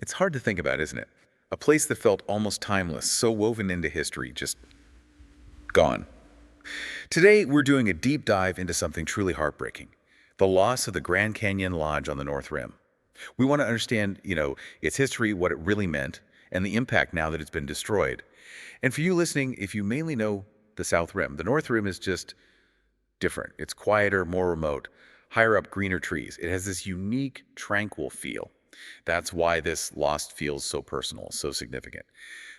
It's hard to think about, isn't it? A place that felt almost timeless, so woven into history, just gone. Today, we're doing a deep dive into something truly heartbreaking, the loss of the Grand Canyon Lodge on the North Rim. We want to understand, its history, what it really meant, and the impact now that it's been destroyed. And for you listening, if you mainly know the South Rim, the North Rim is just different. It's quieter, more remote, higher up, greener trees. It has this unique, tranquil feel. That's why this loss feels so personal, so significant.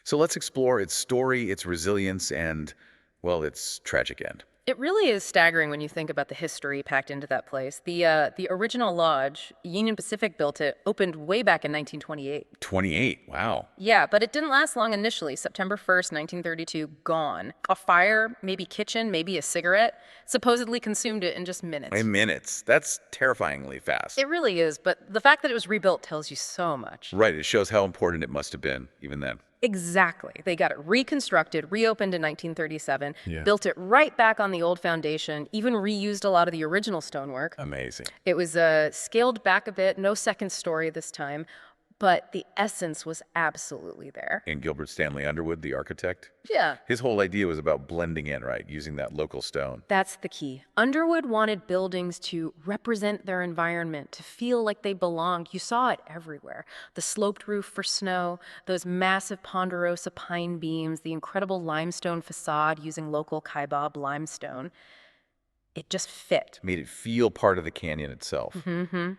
So let's explore its story, its resilience, and, well, its tragic end. It really is staggering when you think about the history packed into that place. The original lodge, Union Pacific built it, opened way back in 1928. 28, wow. Yeah, but it didn't last long initially. September 1st, 1932, gone. A fire, maybe kitchen, maybe a cigarette, supposedly consumed it in just minutes. In minutes. That's terrifyingly fast. It really is, but the fact that it was rebuilt tells you so much. Right, it shows how important it must have been, even then. Exactly. They got it reconstructed, reopened in 1937, Yeah. built it right back on the old foundation, even reused a lot of the original stonework. Amazing. It was scaled back a bit, no second story this time, but the essence was absolutely there. And Gilbert Stanley Underwood, the architect, Yeah. his whole idea was about blending in, right, using that local stone. That's the key. Underwood wanted buildings to represent their environment, to feel like they belonged. You saw it everywhere. The sloped roof for snow, those massive ponderosa pine beams, the incredible limestone facade using local kaibab limestone. It just fit. Made it feel part of the canyon itself.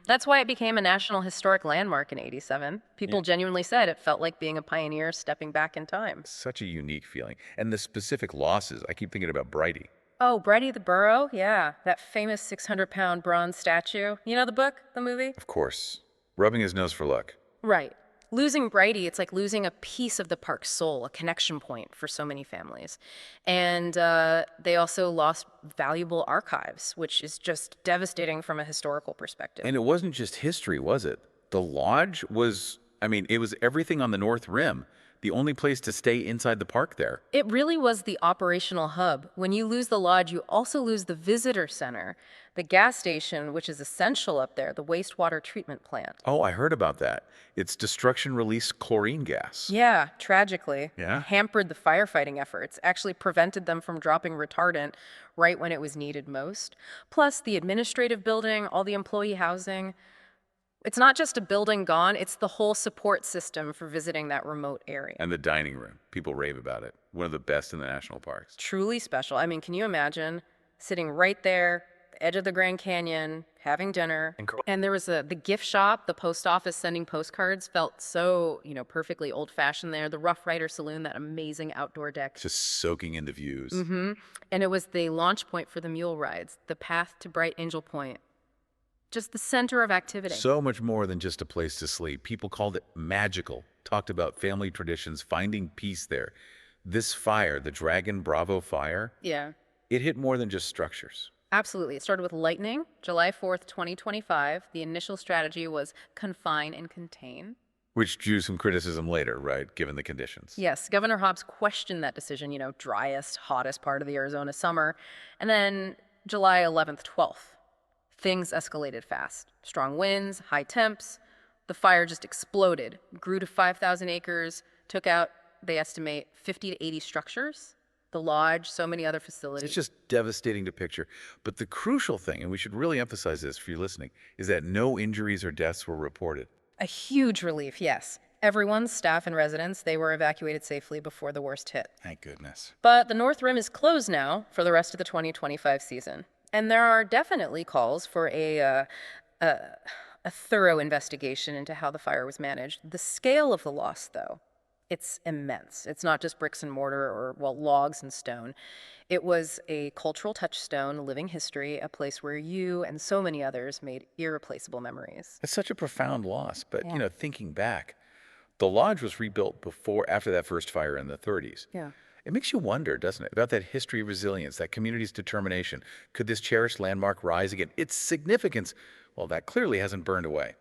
That's why it became a National Historic Landmark in '87. People genuinely said it felt like being a pioneer stepping back in time. Such a unique feeling. And the specific losses, I keep thinking about Brighty. Oh, Brady the Burro? Yeah, that famous 600-pound bronze statue. You know the book, the movie? Of course, rubbing his nose for luck. Right. Losing Brady, it's like losing a piece of the park's soul, a connection point for so many families. And they also lost valuable archives, which is just devastating from a historical perspective. And it wasn't just history, was it? The lodge was, it was everything on the North Rim, the only place to stay inside the park there. It really was the operational hub. When you lose the lodge, you also lose the visitor center, the gas station, which is essential up there, the wastewater treatment plant. Oh, I heard about that. Its destruction released chlorine gas. Yeah, tragically. Yeah? Hampered the firefighting efforts, actually prevented them from dropping retardant right when it was needed most. Plus, the administrative building, all the employee housing. It's not just a building gone, it's the whole support system for visiting that remote area. And the dining room. People rave about it. One of the best in the national parks. Truly special. I mean, can you imagine sitting right there, the edge of the Grand Canyon, having dinner? And there was the gift shop, the post office sending postcards felt so, perfectly old-fashioned there. The Rough Rider Saloon, that amazing outdoor deck. Just soaking in the views. And it was the launch point for the mule rides, the path to Bright Angel Point. Just the center of activity. So much more than just a place to sleep. People called it magical, talked about family traditions, finding peace there. This fire, the Dragon Bravo fire, Yeah, it hit more than just structures. absolutely. It started with lightning, July 4th, 2025. The initial strategy was confine and contain. Which drew some criticism later, right, given the conditions. Yes, Governor Hobbs questioned that decision, driest, hottest part of the Arizona summer. And then July 11th, 12th, things escalated fast. Strong winds, high temps. The fire just exploded, grew to 5,000 acres, took out, they estimate, 50 to 80 structures, the lodge, so many other facilities. It's just devastating to picture. But the crucial thing, and we should really emphasize this for you listening, is that no injuries or deaths were reported. A huge relief, yes. Everyone, staff and residents, they were evacuated safely before the worst hit. Thank goodness. But the North Rim is closed now for the rest of the 2025 season. And there are definitely calls for a thorough investigation into how the fire was managed. The scale of the loss, though, it's immense. It's not just bricks and mortar or, logs and stone. It was a cultural touchstone, a living history, a place where you and so many others made irreplaceable memories. It's such a profound loss. But, Yeah. Thinking back, the lodge was rebuilt after that first fire in the 30s. Yeah. It makes you wonder, doesn't it, about that history resilience, that community's determination. Could this cherished landmark rise again? Its significance, well, that clearly hasn't burned away.